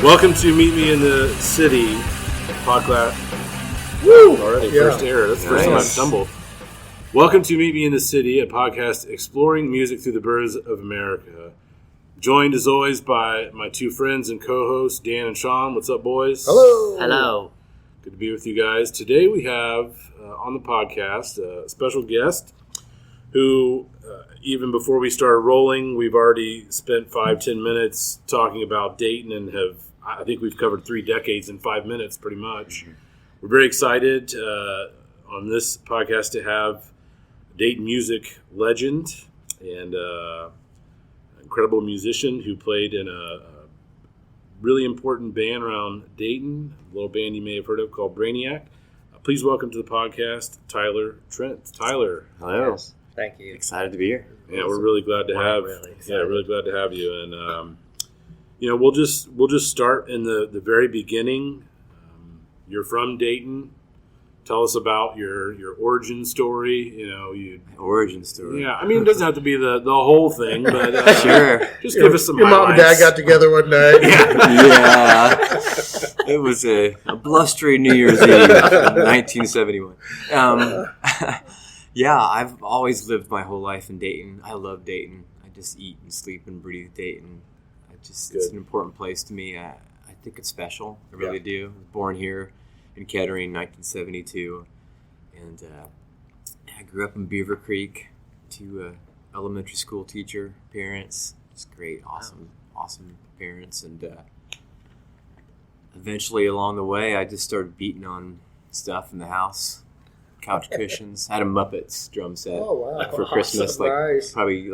Welcome to Meet Me in the City podcast. Woo! Already, first error. That's the first time I've stumbled. Welcome to Meet Me in the City, a podcast exploring music through the birds of America. Joined as always by my two friends and co-hosts, Dan and Shawn. What's up, boys? Hello. Hello. Good to be with you guys. Today we have on the podcast a special guest who, even before we started rolling, we've already spent 5-10 minutes talking about Dayton and I think we've covered 3 decades in 5 minutes pretty much. Mm-hmm. We're very excited on this podcast to have Dayton music legend and incredible musician who played in a really important band around Dayton, a little band you may have heard of called Brainiac. Please welcome to the podcast, Tyler Trent. Tyler. Hello. Yes. Thank you. Excited to be here. Yeah, we're really glad to have. Really glad to have you. And we'll just start in the very beginning. You're from Dayton. Tell us about your origin story. Origin story. Yeah, I mean, it doesn't have to be the whole thing, but sure. Just give us some Your highlights. mom and dad got together one night. Yeah. It was a blustery New Year's Eve in 1971. Yeah, I've always lived my whole life in Dayton. I love Dayton. I just eat and sleep and breathe Dayton. It's an important place to me. I think it's special. I really do. I was born here in Kettering in 1972. And I grew up in Beaver Creek to elementary school teacher, parents. It's great, awesome parents. And eventually along the way, I just started beating on stuff in the house. Couch cushions. I had a Muppets drum set for Christmas, nice. Probably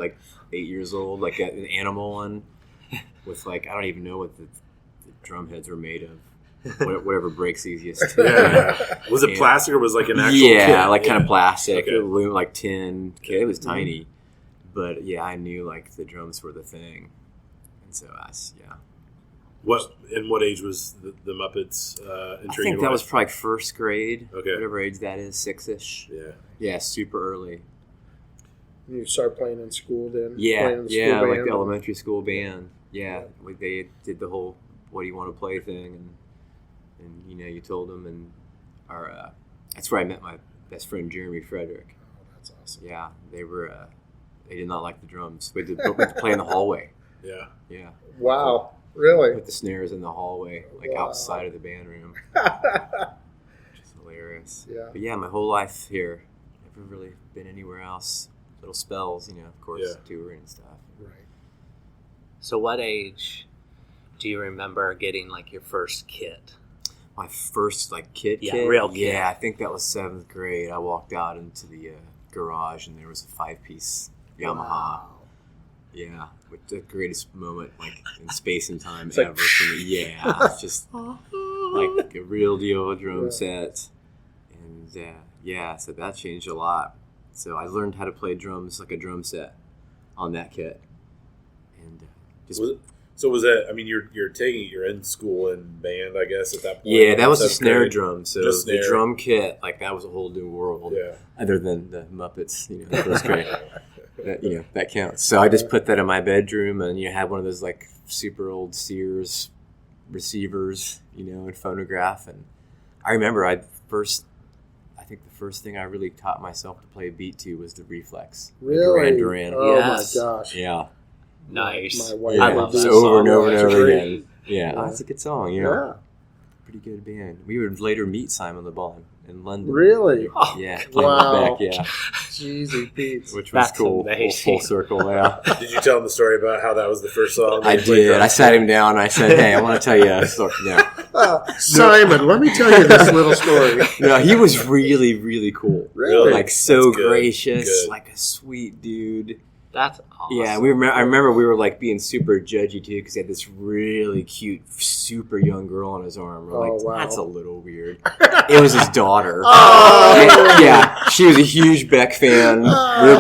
8 years old, like an animal one with I don't even know what the drum heads were made of. Whatever breaks easiest. Yeah. Was it plastic or was it an actual kit? Kind of plastic. Okay. Aluminum, tin. It was tiny. But yeah, I knew the drums were the thing. And so What age was the Muppets entering? I think that was probably first grade. Okay. Whatever age that is, 6-ish. Yeah. Yeah, super early. You started playing in school then? Yeah, Playing in the school band? the elementary school band. Yeah, they did the whole "what do you want to play" thing, and you told them, and that's where I met my best friend Jeremy Frederick. Oh, that's awesome. Yeah, they did not like the drums. We had to play in the hallway. Yeah. Yeah. Wow. Really? Put the snares in the hallway, outside of the band room. Which is hilarious. Yeah. But yeah, my whole life here. Never really been anywhere else. Little spells, of course, touring and stuff. Right. So what age do you remember getting your first kit? My first kit? Real kit. Yeah, I think that was 7th grade. I walked out into the garage and there was a 5-piece Yamaha. Wow. Yeah, with the greatest moment in space and time It's ever for me. Yeah, it's just a real deal drum set. And so that changed a lot. So I learned how to play drums a drum set on that kit. And was that? I mean, you're in school and band, I guess, at that point. Yeah, that was a 7th snare grade. drum. So Just the snare. drum kit, that was a whole new world. Yeah. Other than the Muppets, the first grade. That counts. So I just put that in my bedroom and had one of those super old Sears receivers, and phonograph. And I remember I think the first thing I really taught myself to play a beat to was the Reflex. Really? Duran. Oh, Yes. my gosh. Yeah. Nice. My wife I would love be that So over song. and over and That's over great. again. Yeah, that's a good song. Yeah. Pretty good band. We would later meet Simon Le Bon in London. Really? Yeah, playing Wow. back, yeah. Jeezy Pete. Which was That's cool. amazing. Full circle, yeah. Did you tell him the story about how that was the first song? I that you played did. drums? I sat him down and I said, "Hey, I want to tell you a story." Simon, let me tell you this little story. No, he was really, really cool. Really? So That's good. gracious, Good. a sweet dude. That's awesome. Yeah, I remember we were being super judgy too because he had this really cute, super young girl on his arm. We're Oh, wow. that's a little weird. It was his daughter. Oh. Yeah, she was a huge Beck fan.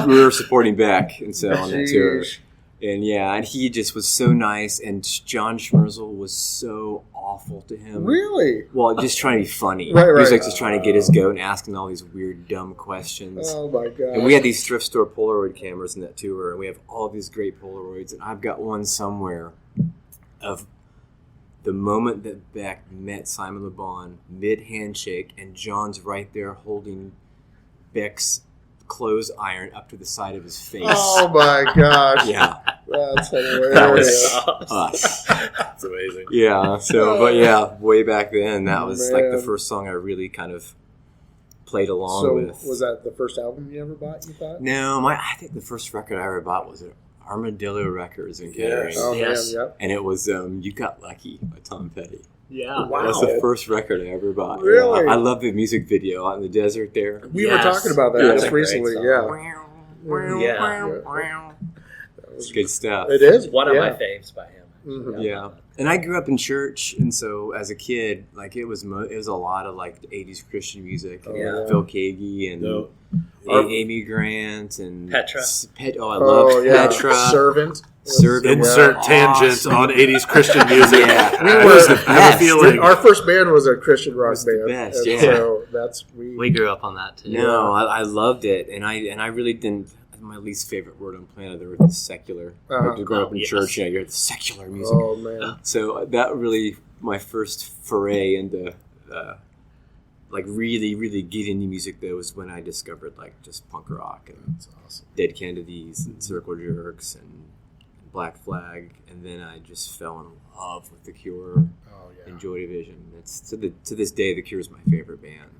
We were supporting Beck and so on that tour. Jeez. And yeah, and he just was so nice. And John Schmerzel was so awful to him. Really? Well, just trying to be funny. Right, He was right. just trying to get his goat and asking all these weird, dumb questions. Oh my god! And we had these thrift store Polaroid cameras in that tour, and we have all these great Polaroids. And I've got one somewhere of the moment that Beck met Simon Le Bon, mid-handshake, and John's right there holding Beck's clothes iron up to the side of his face. Oh my gosh. Yeah. That's hilarious. That was us. That's amazing. Yeah. So, but yeah, way back then, that was like the Man. first song I really kind of played along with. So was that the first album you ever bought, you thought? No, I think the first record I ever bought was Armadillo Records in Kettering. Oh, Yes. man, yep. And it was You Got Lucky by Tom Petty. Yeah. Wow. That's the first record I ever bought. Really? Yeah. I love the music video out in the desert there. We were Yes. talking about that Yeah. just That's a great recently, song. yeah. It's good stuff. It is? One of yeah. my faves by him. Mhm. Yeah. And I grew up in church, and so as a kid, like it was a lot of like 80s Christian music. Oh, yeah. Phil Kagi and No. Amy Grant and Petra. I Oh, love yeah. Petra. Servant. Servant. Insert was tangents awesome. on 80s Christian music. Yeah. We I were- just have a Best. feeling. Our first band was a Christian rock Was the band. best, and yeah. So that's We grew up on that too. No, I loved it, and I really didn't. My least favorite word on planet Earth is secular. Uh-huh. To grow up in Yes. church, you're the secular music. Oh man. So that really my first foray into like really, really get into music. Though was when I discovered like just punk rock and That's awesome. Dead Kennedys and Circle Jerks and Black Flag, and then I just fell in love with The Cure Oh yeah. and Joy Division. It's to this day The Cure is my favorite band.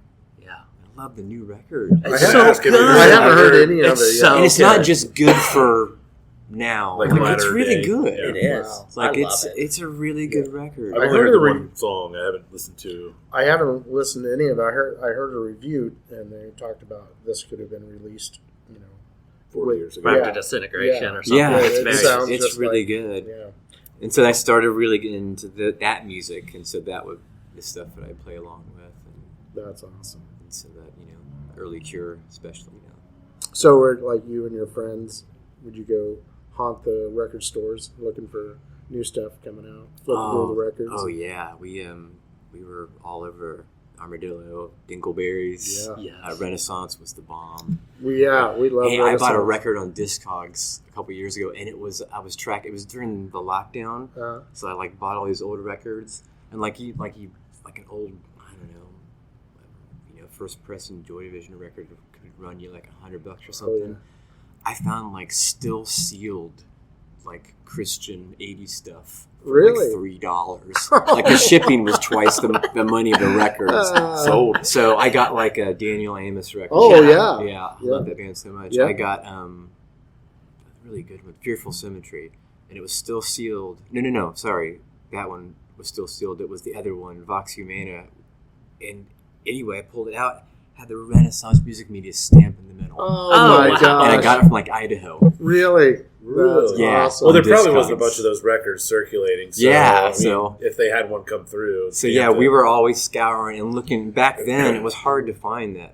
Yeah. I love the new record. I It's haven't- so I good. haven't heard any of It's it so yet. And it's good. not just good for now. Like Like, latter it's really day. good. Yeah. It is. Wow. It's like I love it. it's a really good record. I've I only heard heard the the re- one song I haven't listened to. I haven't listened to any of it. I heard a review and they talked about this could have been released, 40 years ago. Yeah. After Disintegration Yeah. or something. Yeah, It It's sounds very. it's just really like- good. Yeah. And so I started really getting into that music, and so that would the stuff that I play along with, That's awesome. and so that early Cure, especially. So, were like you and your friends, would you go haunt the record stores looking for new stuff coming out, flipping through the records? Oh yeah, we were all over Armadillo, Dingleberries. Yeah. Yes. Renaissance was the bomb. we love. Hey, I bought a Renaissance. record on Discogs a couple years ago, and it was during the lockdown, so I like bought all these old records, and like an old, I don't know, first pressing Joy Division record could run you like $100 or something. Oh, yeah. I found like still sealed, like Christian 80s stuff. For Really? like $3. Like the shipping was twice the money of the records. Sold. So I got like a Daniel Amos record. Oh, yeah. Yeah, I Yeah. love that band so much. Yeah. I got a really good one, Fearful Symmetry, and it was still sealed. No, sorry, that one was still sealed. It was the other one, Vox Humana. And anyway, I pulled it out, had the Renaissance Music Media stamp in the middle, Oh, Oh, my wow. gosh! and I got it from like Idaho. Really? Really? That's Yeah. awesome. Well, there On probably Discogs. wasn't a bunch of those records circulating. So, Yeah, I mean, so- if they had one come through. So yeah, we were always scouring and looking. Back then, it was hard to find that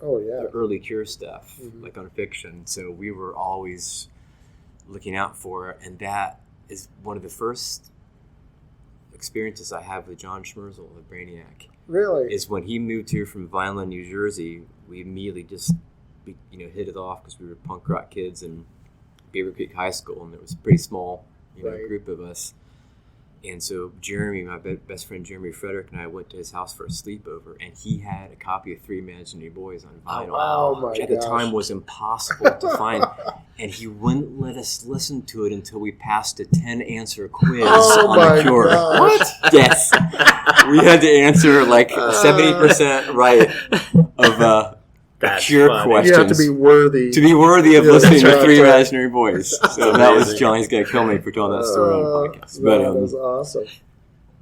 Oh yeah. the early Cure stuff, Mhm. like on Fiction. So we were always looking out for it, and that is one of the first experiences I have with John Schmerzel, the Brainiac. Really? Is when he moved here from Vineland, New Jersey. We immediately just hit it off because we were punk rock kids in Beaver Creek High School, and there was a pretty small Right. group of us. And so Jeremy, my best friend Jeremy Frederick, and I went to his house for a sleepover, and he had a copy of Three Imaginary Boys on vinyl, Oh, my which at the gosh. time was impossible to find. And he wouldn't let us listen to it until we passed a 10-answer quiz Oh on my The Cure. gosh. Yes. We had to answer like 70% right of the That's Cure funny. questions. You have to be worthy. To be worthy of Yeah, listening that's to Three right. Imaginary Boys. So that was Amazing. Johnny's gonna kill me for telling that story on the podcast. But that was awesome.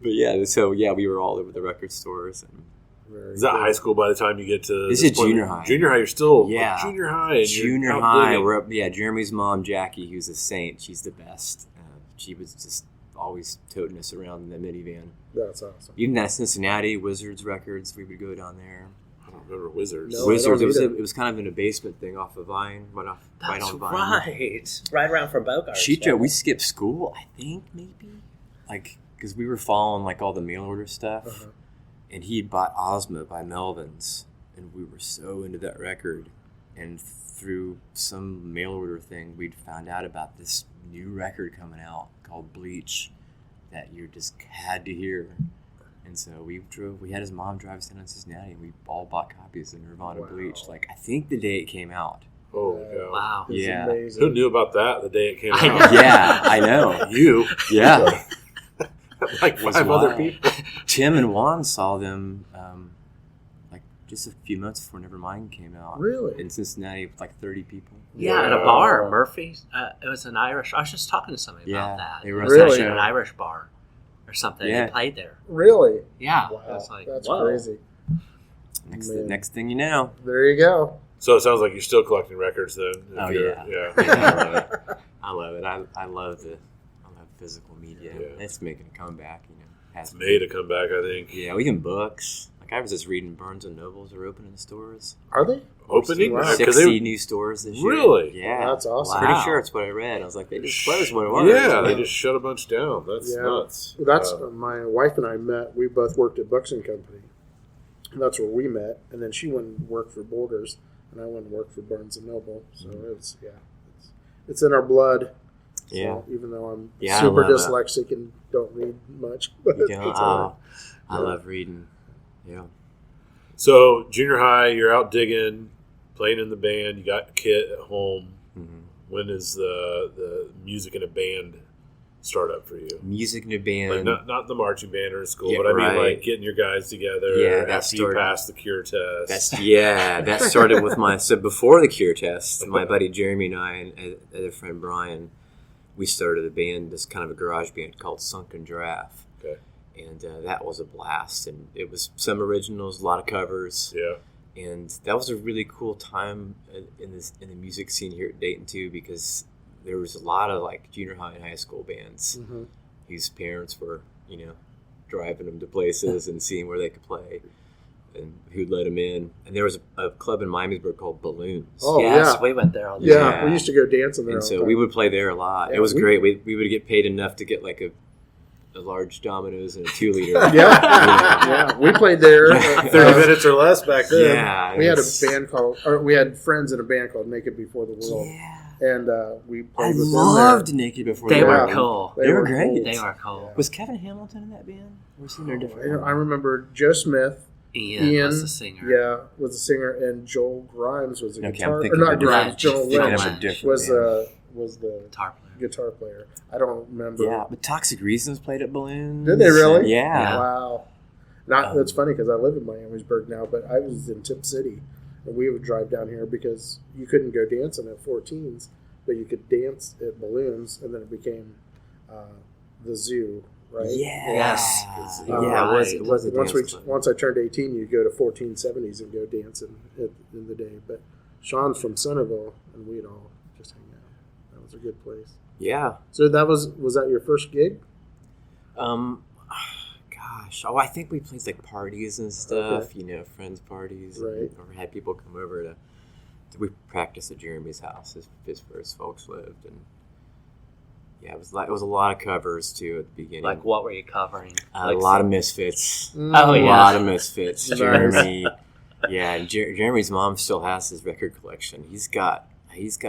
we were all over the record stores. And Very Is that cool. high school by the time you get to This this is point? junior high. Junior high, you're still Yeah. junior high. And junior you're high, outdigging. we're up. Yeah, Jeremy's mom, Jackie, who's a saint. She's the best. She was just always toting us around in the minivan. That's awesome. Even at Cincinnati Wizards Records, we would go down there. I don't remember Wizards. No, I Wizards. don't It either. was kind of in a basement thing off of Vine, right That's on Vine. right. Right around from Bogart. She drove. We skipped school, I think, maybe, like because we were following like all the mail order stuff, Uh-huh. and he bought Ozma by Melvin's, and we were so into that record, and through some mail order thing, we'd found out about this new record coming out called Bleach, that you just had to hear. And so we had his mom drive us down to Cincinnati, and we all bought copies of Nirvana Bleach. Like, I think the day it came out. Oh, wow. Yeah. Amazing. Who knew about that the day it came out? Yeah, I know. You. Yeah. Like 5 other people. Tim and Juan saw them like just a few months before Nevermind came out. Really? In Cincinnati with like 30 people. Yeah, at a bar, Murphy's. It was an Irish. I was just talking to somebody about that. They were it was really? actually an Irish bar or something. Yeah. They played there. Really? Yeah. Wow. It was like, That's whoa. crazy. Next thing you know. There you go. So it sounds like you're still collecting records then. Oh, yeah. I love it. I love physical media. Yeah. It's making a comeback, It's made a comeback, I think. Yeah, even books. Like, I was just reading Barnes and Nobles are opening stores. Are they? Opening? Wow. 60 new stores this year. Really? Yeah. That's awesome. Pretty Wow. sure it's what I read. I was like, they just closed one of ours. Yeah, they just shut a bunch down. That's nuts. That's my wife and I met. We both worked at Books and Company. And that's where we met. And then she went and worked for Borders, and I went and worked for Barnes and Noble. So it's in our blood. So Yeah. even though I'm Yeah, I super love it. dyslexic and don't read much, but You know, it's all right. I love reading. Yeah. So junior high, you're out digging, playing in the band. You got a kit at home. Mm-hmm. When is the music in a band start up for you? Music in a band. Like not the marching band or in school, Yeah, but I mean right. like getting your guys together Yeah, that after you started- pass the cure test. That started with so before the cure test, my buddy Jeremy and I and other friend Brian, we started a band, this kind of a garage band called Sunken Giraffe. Okay. And that was a blast, and it was some originals, a lot of covers. Yeah. And that was a really cool time in the music scene here at Dayton too, because there was a lot of like junior high and high school bands whose parents were, driving them to places and seeing where they could play, and who'd let them in. And there was a club in Miamisburg called Balloons. Oh, Yes, yeah. we went there all the Yeah, time. we used to go dancing there. And all so the we time. would play there a lot. Yeah, It was we- great. We would get paid enough to get like a large Domino's and a 2-liter. Yeah, we played there. 30 minutes or less back then. Yeah, We had we had friends in a band called Naked Before the World, and we I played with loved them Naked Before They the were World. cool. there. They were great. They were cool. Was Kevin Hamilton in that band? Or was he in a different I remember Joe Smith. Ian was the singer. Yeah, was the singer, and Joel Grimes was the Okay, guitar. I'm Or thinking not of a Grimes, different- Joel thinking of a Lynch different was band. was the Guitar player. guitar player. I don't remember. Yeah, but Toxic Reasons played at Balloons. Did they really? Yeah. Wow. That's funny because I live in Miamisburg now, but I was in Tip City, and we would drive down here because you couldn't go dancing at 14s, but you could dance at Balloons, and then it became the Zoo, right? Yeah. Yes. Yeah, it was a dance club. Once I turned 18, you'd go to 1470s and go dancing in the day. But Shawn's from Centerville, and we'd all just hang out. That was a good place. Yeah. So was that your first gig? Gosh. Oh, I think we played like parties and stuff, friends parties. Right. Or had people come over we practiced at Jeremy's house, his first folks lived, and yeah, it was a lot of covers too at the beginning. Like, what were you covering? A lot of Misfits. Oh, A yeah. lot of Misfits. Nice. Jeremy. Yeah, and Jeremy's mom still has his record collection. He's got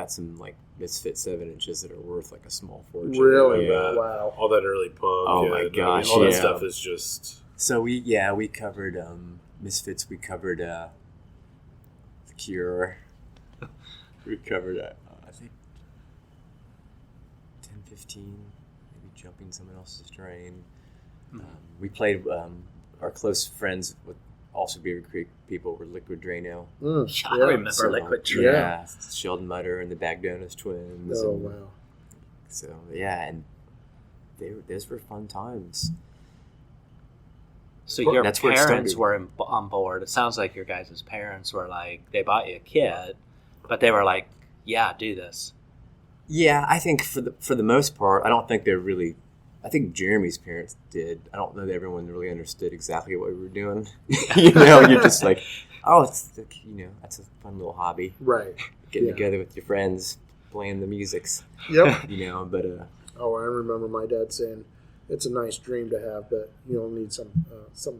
some like Misfit 7-inches that are worth like a small fortune. Really? Yeah. Wow. All that early punk. Oh, my and, gosh, all that yeah. stuff is just. So we covered Misfits. We covered The Cure. We covered I think 10-15, maybe Jumping Someone Else's Train. We played our close friends would also be people were Liquid Drano. I remember Liquid Drano. Yeah, Sheldon Mutter and the Bagdonis twins. Oh, and wow. So yeah, and those were fun times. So your That's where it parents started. were on board. It sounds like your guys' parents were like, they bought you a kit, but they were like, yeah, do this. Yeah, I think for the most part, I don't think they're really. I think Jeremy's parents did. I don't know that everyone really understood exactly what we were doing. You're just like, oh, it's that's a fun little hobby. Right. Getting Yeah. together with your friends, playing the musics. Yep. But Oh, I remember my dad saying, "It's a nice dream to have, but you'll need something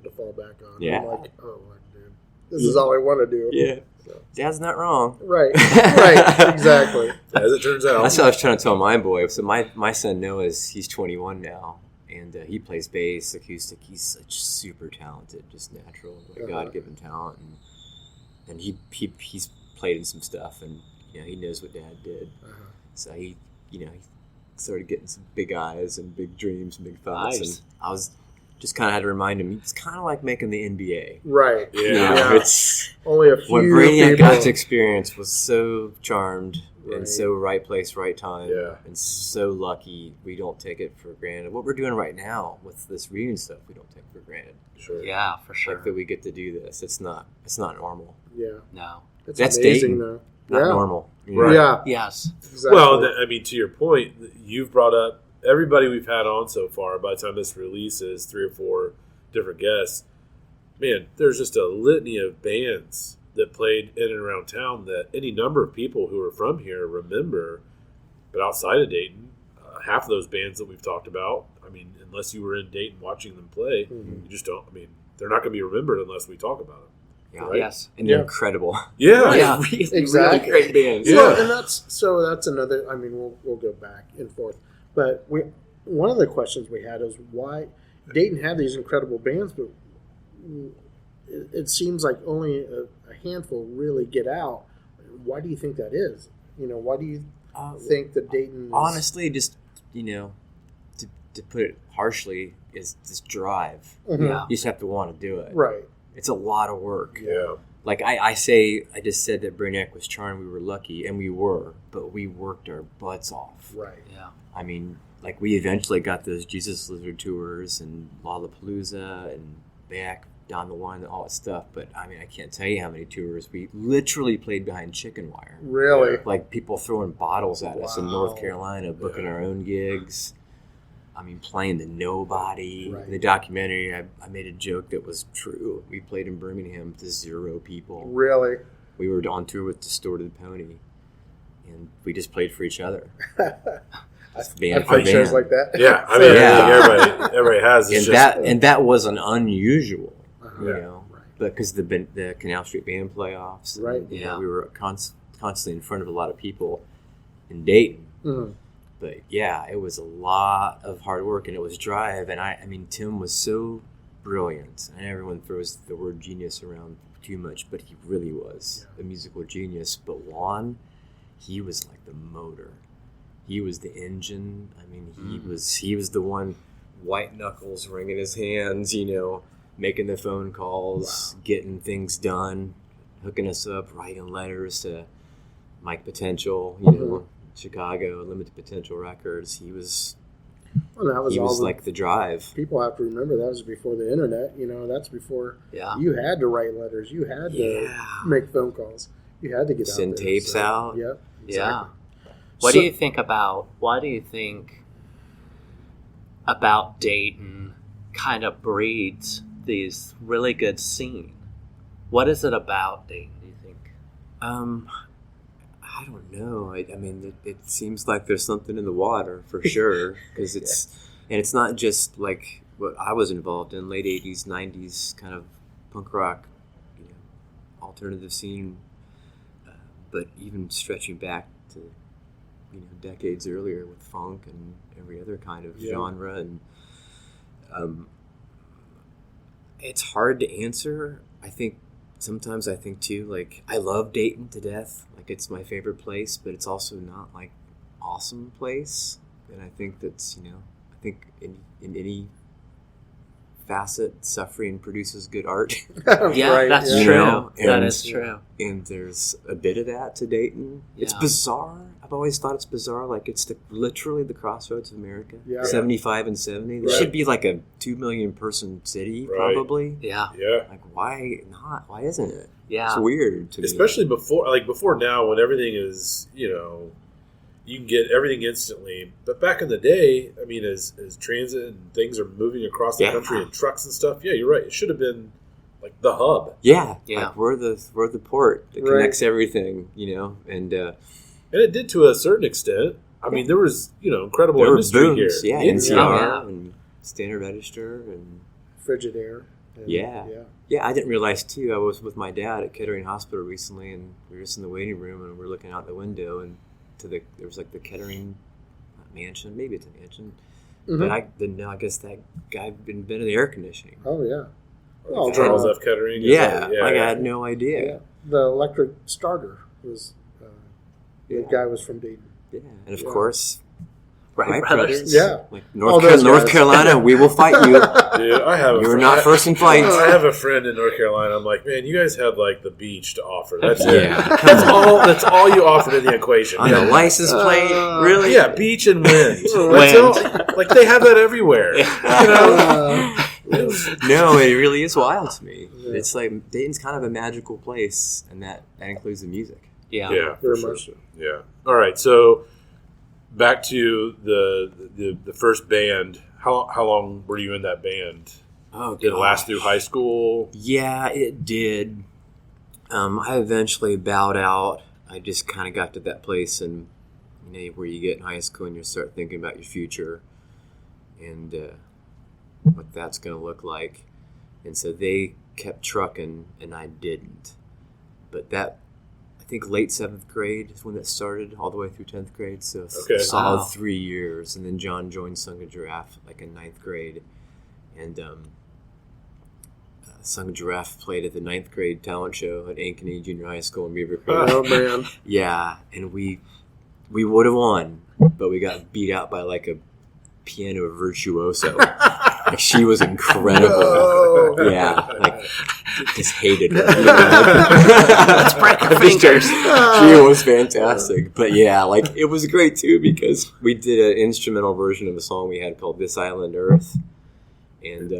to fall back on." Yeah. I'm like, oh, dude, this is all I want to do. yeah, So. Dad's not wrong. Right. Right. Exactly. As it turns out. That's what I was trying to tell my boy. So my son Noah's he's 21 now, and he plays bass, acoustic. He's such super talented, just natural, like God-given talent, and he's played in some stuff, and he knows what Dad did, so he started getting some big eyes and big dreams and big thoughts, and I was just kind of had to remind him it's kind of like making the NBA, right? It's only a few. What Brainiac people. got to experience was so charmed. And so right place, right time, and so lucky. We don't take it for granted. What we're doing right now with this reunion stuff, we don't take for granted. Sure. Yeah, for sure. Like that we get to do this. It's not normal. Yeah. No. That's amazing, Dayton, though. Not normal. Right. Yeah. Yes. Exactly. Well, I mean, to your point, you've brought up everybody we've had on so far. By the time this releases, 3 or 4 different guests. Man, there's just a litany of bands that played in and around town that any number of people who are from here remember. But outside of Dayton, half of those bands that we've talked about, I mean, unless you were in Dayton watching them play, you just don't. I mean, they're not going to be remembered unless we talk about them. Yeah. Right? Yes. And they're incredible. Yeah. Really, Exactly. really great bands. Yeah. Well, and that's another. I mean, we'll go back and forth, but one of the questions we had is why Dayton had these incredible bands, but it seems like only a handful really get out. Why do you think that is? Why do you think that Dayton is... Honestly, just, to put it harshly, is this drive. Mhm. You just have to want to do it. Right. It's a lot of work. Yeah. Like I just said that Brainiac was charmed. We were lucky, and we were, but we worked our butts off. Right. Yeah. I mean, like we eventually got those Jesus Lizard tours and Lollapalooza and back down the line and all that stuff. But I mean, I can't tell you how many tours we literally played behind chicken wire. Really? Like people throwing bottles at us in Wow. North Carolina, booking our own gigs. I mean, playing to nobody. Right. In the documentary, I made a joke that was true. We played in Birmingham to 0 people. Really? We were on tour with Distorted Pony, and we just played for each other. I've played shows like that. Yeah. I mean, I think everybody has. It's And that wasn't unusual, Uh-huh. you know, Right. because the Canal Street Band playoffs. Right. And, you know, we were constantly in front of a lot of people in Dayton. Mhm. But yeah, it was a lot of hard work, and it was drive. And I mean, Tim was so brilliant. And everyone throws the word genius around too much, but he really was a musical genius. But Juan, he was like the motor. He was the engine. I mean, he was the one, white knuckles ringing his hands, you know, making the phone calls, getting things done, hooking us up, writing letters to Mike Potential, you know, Chicago, Limited Potential Records. He was like the drive. People have to remember that was before the internet. You know, that's before you had to write letters. You had to make phone calls. You had to get send out there, tapes out. Yep. Exactly. Yeah. What do you think about Dayton kind of breeds these really good scene? What is it about Dayton, do you think? I don't know. I mean, it seems like there's something in the water for sure, because it's not just like what I was involved in, late 80s, 90s kind of punk rock, you know, alternative scene, but even stretching back to, you know, decades earlier with funk and every other kind of genre, and it's hard to answer. Sometimes I think too, like, I love Dayton to death, like it's my favorite place, but it's also not like awesome place, and I think that's, you know, I think in any facet, suffering produces good art. That's You true. know? That is true. And there's a bit of that to Dayton. It's Yeah. bizarre. I've always thought it's bizarre. Like, it's literally the crossroads of America. Yeah. 75 and 70. This should be like a 2 million person city, probably. Yeah. Yeah. Like, why not? Why isn't it? Yeah. It's weird to me. Especially before now, when everything is, you know, you can get everything instantly. But back in the day, I mean, as transit and things are moving across the country in trucks and stuff, yeah, you're right. It should have been like the hub. Yeah. Yeah. Like, we're the port that connects everything, you know, and it did to a certain extent. I mean, there was, you know, incredible there were industry booms, here. yeah, NCR Yeah. and Standard Register and Frigidaire. And, Yeah, I didn't realize too. I was with my dad at Kettering Hospital recently, and we were just in the waiting room, and we were looking out the window, and there was like the Kettering mansion, maybe it's a mansion, But I didn't know. I guess that guy had been in the air conditioning. Oh yeah. Well, Charles F. Kettering. Yeah, I had no idea. Yeah. The electric starter was the guy was from Dayton. Yeah, and of course, Wright Wright brothers. Yeah. Like All those North guys. Carolina, we will fight you. Dude, I have. You were not first in flight. I have a friend in North Carolina. I'm like, man, you guys had like the beach to offer. That's it. Yeah. That's all you offered in the equation. On the license plate, really? Yeah, beach and wind. Wind. Like they have that everywhere. You know. No, it really is wild to me. Yeah. It's like Dayton's kind of a magical place, and that includes the music. Yeah. Yeah, Very for much sure. Yeah. All right, so back to the first band. How long were you in that band? Oh, did it last through high school? Yeah, it did. I eventually bowed out. I just kind of got to that place, and where you get in high school and you start thinking about your future and what that's going to look like. And so they kept trucking, and I didn't. But that, I think late 7th grade is when it started, all the way through 10th grade. So a solid 3 years. And then John joined Sung of Giraffe like in 9th grade. And Sung of Giraffe played at the 9th grade talent show at Ankeny Junior High School in Beaver Creek. Oh, man. Yeah, and we would have won, but we got beat out by like a piano virtuoso. Like, she was incredible. No. Yeah, like just hated her. Let's break her fingers. She was fantastic. But yeah, like it was great too because we did an instrumental version of a song we had called "This Island Earth," and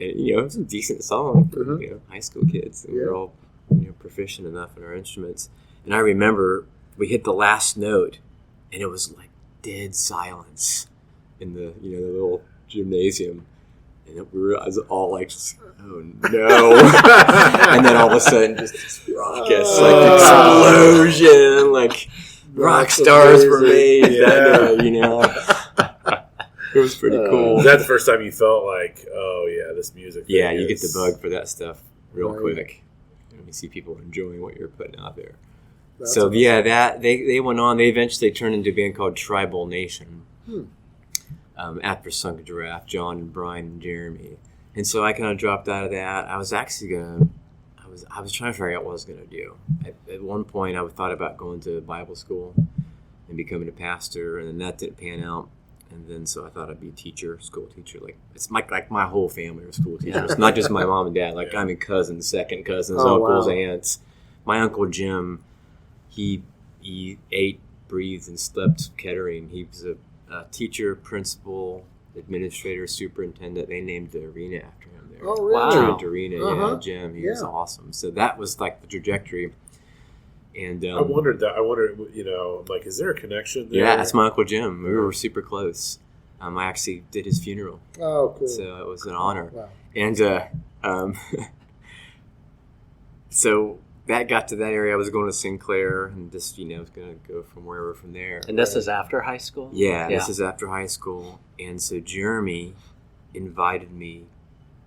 it was a decent song for high school kids. And we were all proficient enough in our instruments. And I remember we hit the last note, and it was like dead silence in the the little gymnasium, and I was all like, oh no. And then all of a sudden just this raucous explosion, like rock stars were made that day, It was pretty cool. Was that the first time you felt like, oh yeah, this music? Yeah, you get the bug for that stuff real quick. And you see people enjoying what you're putting out there. That's awesome. Yeah, that they went on. They eventually turned into a band called Tribal Nation. After Sung of Giraffe, John and Brian and Jeremy. And so I kind of dropped out of that. I was actually I was trying to figure out what I was going to do. At one point, I thought about going to Bible school and becoming a pastor, and then that didn't pan out. And then so I thought I'd be a teacher, school teacher. Like it's like my whole family are school teachers. It's not just my mom and dad. Like I mean cousins, second cousins, uncles, aunts. My Uncle Jim, he ate, breathed, and slept Kettering. He was a teacher, principal, administrator, superintendent. They named the arena after him there. Oh, really? Trent Arena, yeah, Jim. He was awesome. So that was like the trajectory. And I wondered that. I wondered, like, is there a connection there? Yeah, that's my Uncle Jim. We were super close. I actually did his funeral. Oh, cool. So it was an honor. Wow. And so that got to that area. I was going to Sinclair and just, was going to go from wherever from there. And this is after high school? Yeah, this is after high school. And so Jeremy invited me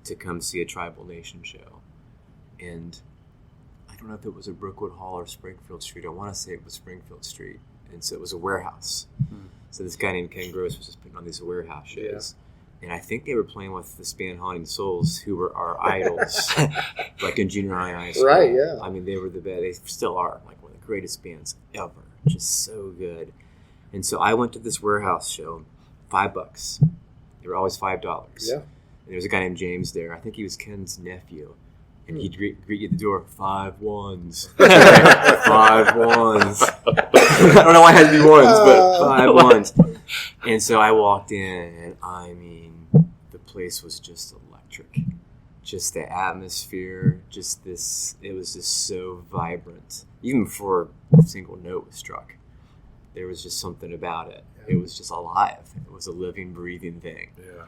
to come see a Tribal Nation show. And I don't know if it was at Brookwood Hall or Springfield Street. I want to say it was Springfield Street. And so it was a warehouse. So this guy named Ken Gross was just putting on these warehouse shows. And I think they were playing with this band Haunting Souls, who were our idols, like in junior high school. Right, yeah. I mean, they were the best. They still are, like one of the greatest bands ever. Just so good. And so I went to this warehouse show, $5. They were always $5. Yeah. And there was a guy named James there. I think he was Ken's nephew. And he'd greet you at the door, 5 1s. 5 1s. I don't know why it had to be ones, but 5 1s. And so I walked in, and I mean, the place was just electric. Just the atmosphere, just this, it was just so vibrant. Even before a single note was struck, there was just something about it. It was just alive. It was a living, breathing thing. Yeah.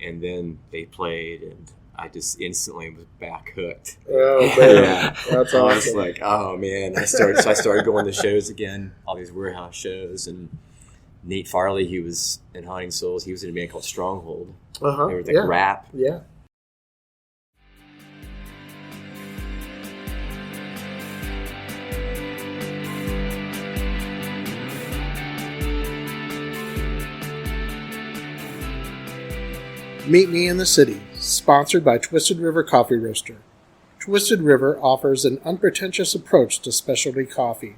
And then they played, and I just instantly was back hooked. Oh, man. That's awesome. I was like, oh, man. I started going to shows again, all these warehouse shows. And Nate Farley, he was in Haunting Souls. He was in a band called Stronghold. They were like rap. Yeah. Meet Me in the City, sponsored by Twisted River Coffee Roaster. Twisted River offers an unpretentious approach to specialty coffee.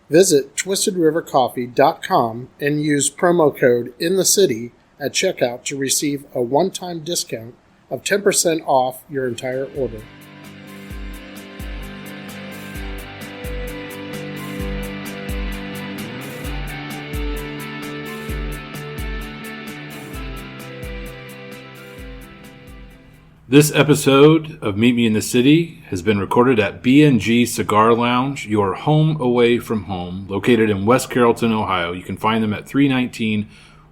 Visit twistedrivercoffee.com and use promo code INTHECITY at checkout to receive a one-time discount of 10% off your entire order. This episode of Meet Me in the City has been recorded at B&G Cigar Lounge, your home away from home, located in West Carrollton, Ohio. You can find them at 319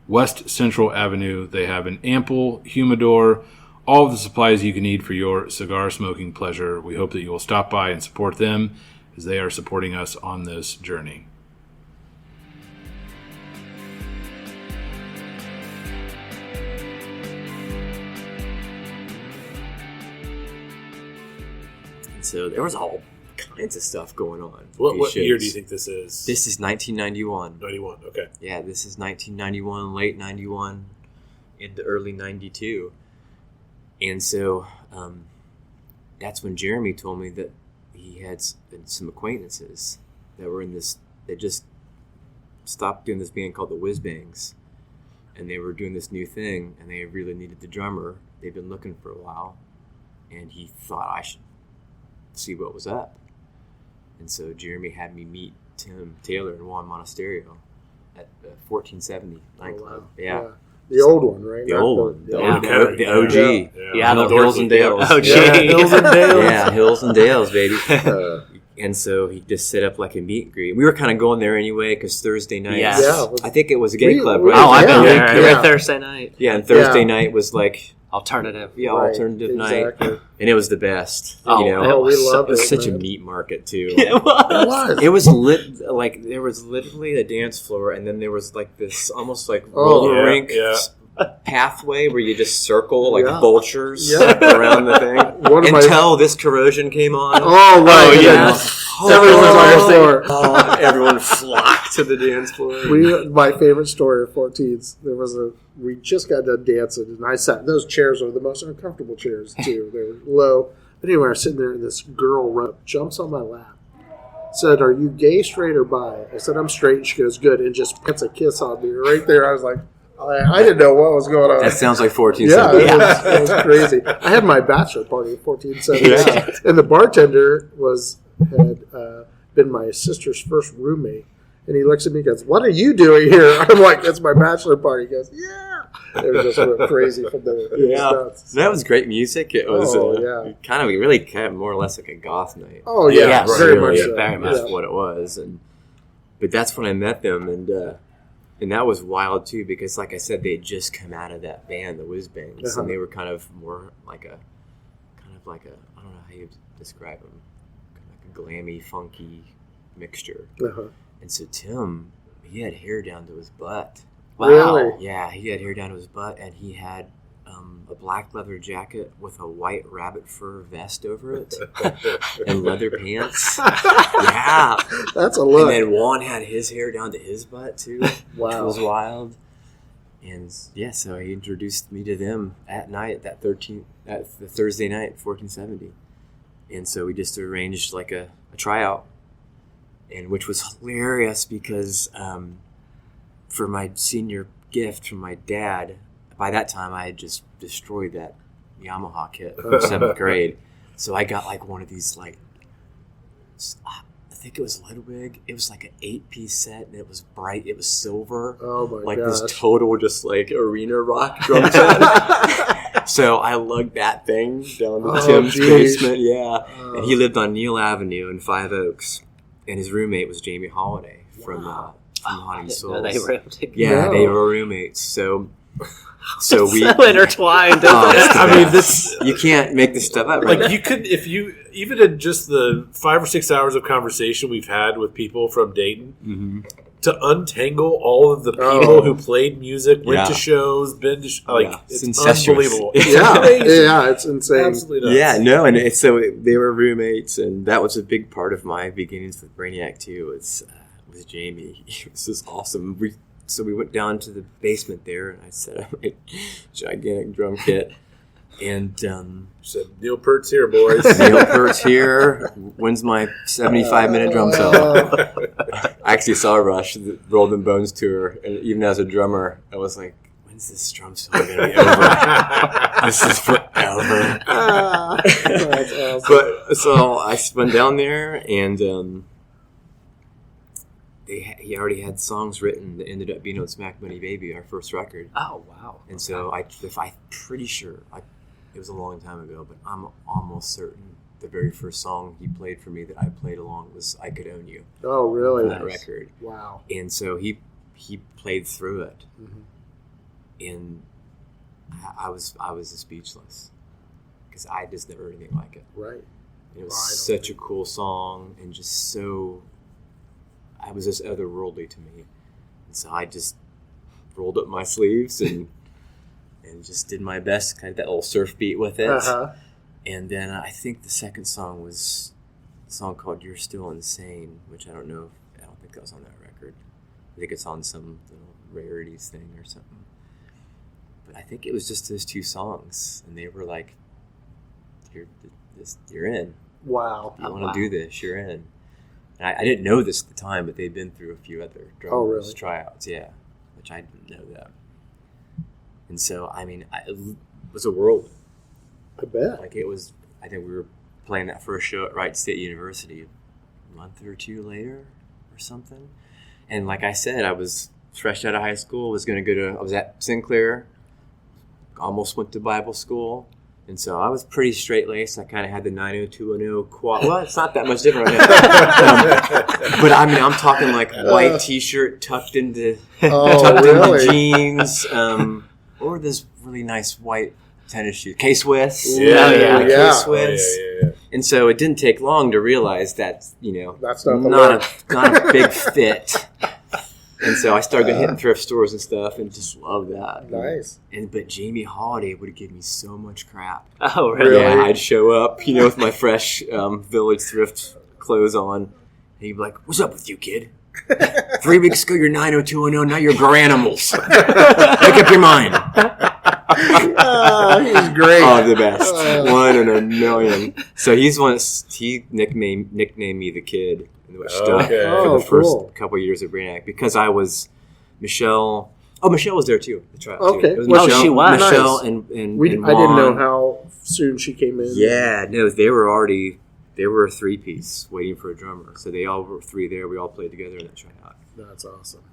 West Central Avenue. They have an ample humidor, all of the supplies you can need for your cigar smoking pleasure. We hope that you will stop by and support them as they are supporting us on this journey. So there was all kinds of stuff going on. What year do you think this is? This is 1991. 91, okay. Yeah, this is 1991, late 91, into early 92. And so that's when Jeremy told me that he had some acquaintances that were in this, they just stopped doing this band called the Whiz Bangs. And they were doing this new thing, and they really needed the drummer. They'd been looking for a while, and he thought I should see what was up. And so Jeremy had me meet Tim Taylor and Juan Monasterio at the 1470 nightclub. wow. Yeah. The old one, right? The Not old one. The The OG. Yeah, the Hills and Dales. OG. Yeah, Hills and Dales. Yeah, Hills and Dales, baby. And so he just set up like a meet and greet. We were kind of going there anyway because Thursday night. Yes. Yeah. I think it was a gay club, right? Oh, I've been Yeah. there every Yeah. Thursday night. Yeah, and Thursday Yeah. night was like, Alternative. yeah, Right, alternative night. exactly. And it was the best. Oh, you know? it we was loved It was it, such a man. meat market, too. It was. It was. It was lit, like, there was literally a dance floor, and then there was, like, this almost like Oh, roller yeah, rink yeah. pathway where you just circle, like Yeah. vultures Yeah. around the thing. One of my- Until this corrosion came on. Oh, right. Oh, yeah. yes. Everyone was on the floor. Oh, everyone flocked to the dance floor. My favorite story of 14s, we just got done dancing, and I sat, those chairs are the most uncomfortable chairs, too. They were low. But anyway, I was sitting there, and this girl jumps on my lap, said, "Are you gay, straight, or bi?" I said, "I'm straight." And she goes, "Good," and just puts a kiss on me. Right there, I was like, I didn't know what was going on. That sounds like Yeah, 1470. it was crazy. I had my bachelor party at 1470, and the bartender had been my sister's first roommate. And he looks at me and goes, "What are you doing here?" I'm like, "It's my bachelor party." He goes, "Yeah." It was just went crazy from there. It was Yeah. nuts. That was great music. It was Yeah. kind of more or less like a goth night. Oh, yeah. Yes, very really, much so. very much. That's what it was. But that's when I met them, and that was wild too because, like I said, they had just come out of that band, the Whiz Bangs, Uh-huh. and they were kind of like a I don't know how you describe them, kind of like a glammy, funky mixture. Uh-huh. And so Tim, he had hair down to his butt. Wow. Really? Yeah, he had hair down to his butt, and he had a black leather jacket with a white rabbit fur vest over it, and leather pants. Yeah. That's a look. And then Juan had his hair down to his butt too, which Wow. was wild. And yeah, so he introduced me to them at night, at the Thursday night, 1470. And so we just arranged like a tryout, and which was hilarious because for my senior gift from my dad, by that time I had just destroyed that Yamaha kit from 7th grade. So I got like one of these like, I think it was Ludwig. It was like an 8-piece set, and it was bright. It was silver. Oh my like gosh. this total just like arena rock drum set. So I lugged that thing down to Oh, Tim's geez. basement. Yeah, and he lived on Neal Avenue in Five Oaks, and his roommate was Jamie Holiday from Haunting Souls. They were together. Yeah, No. they were roommates. So we. so intertwined. Oh, isn't it's it? the I mean, best. this You can't make this stuff up. Right? like you could if you even in just the 5 or 6 hours of conversation we've had with people from Dayton Mm-hmm. to untangle all of the people Oh. who played music, went Yeah. to shows, been to like Yeah. it's Incestuous. unbelievable. It's Yeah, amazing. yeah, it's insane. Absolutely nuts. Yeah, no, and so they were roommates, and that was a big part of my beginnings with Brainiac too. Was Jamie? He was just awesome. so we went down to the basement there, and I set up my gigantic drum kit. And said, Neil Peart's here, boys. Neil Peart's here. When's my 75-minute drum solo? I actually saw Rush, the Rolled in Bones tour, and even as a drummer, I was like, when's this drum solo going to be over? This is forever. That's awesome. But so I went down there, and he already had songs written that ended up being on Smack Money Baby, our first record. Oh, wow. And so I'm pretty sure, it was a long time ago, but I'm almost certain the very first song he played for me that I played along was I Could Own You. Oh, really? That record. Wow. And so he played through it. Mm-hmm. And I was speechless because I just never heard anything like it. Right. And it was such a cool song and just so, I was just otherworldly to me. And so I just rolled up my sleeves and just did my best, kind of that little surf beat with it. Uh-huh. And then I think the second song was a song called You're Still Insane, which I don't think that was on that record. I think it's on some little rarities thing or something. But I think it was just those two songs, and they were like, you're in. Wow. You want to do this, you're in. And I didn't know this at the time, but they'd been through a few other drummers tryouts, yeah, which I didn't know that. And so, I mean, it was a whirlwind. I bet. Like it was, I think we were playing that first show at Wright State University a month or two later or something. And like I said, I was fresh out of high school, I was at Sinclair, almost went to Bible school. And so I was pretty straight-laced. I kind of had the 90210 quad. Well, it's not that much different right now. But I mean, I'm talking like white T-shirt tucked into jeans, or this really nice white tennis shoe, K-Swiss. K-Swiss. Yeah. And so it didn't take long to realize that that's not a big fit. And so I started hitting thrift stores and stuff, and just loved that. Nice. But Jamie Holiday would give me so much crap. Oh, really? Yeah, I'd show up, with my fresh Village thrift clothes on, and he'd be like, "What's up with you, kid? 3 weeks ago you're 90210, now you're Garanimals. Make up your mind." He's great. Oh, the best. One in a million. So he nicknamed me the Kid. Which stuck for the first couple of years of Brainiac because I was Michelle. Oh, Michelle was there too. The tryout Okay. too. It was Well, she was. Michelle Nice. and I didn't know Juan. how soon she came in. Yeah, no, they were a three-piece waiting for a drummer. So they all were three there. We all played together in that tryout. That's awesome.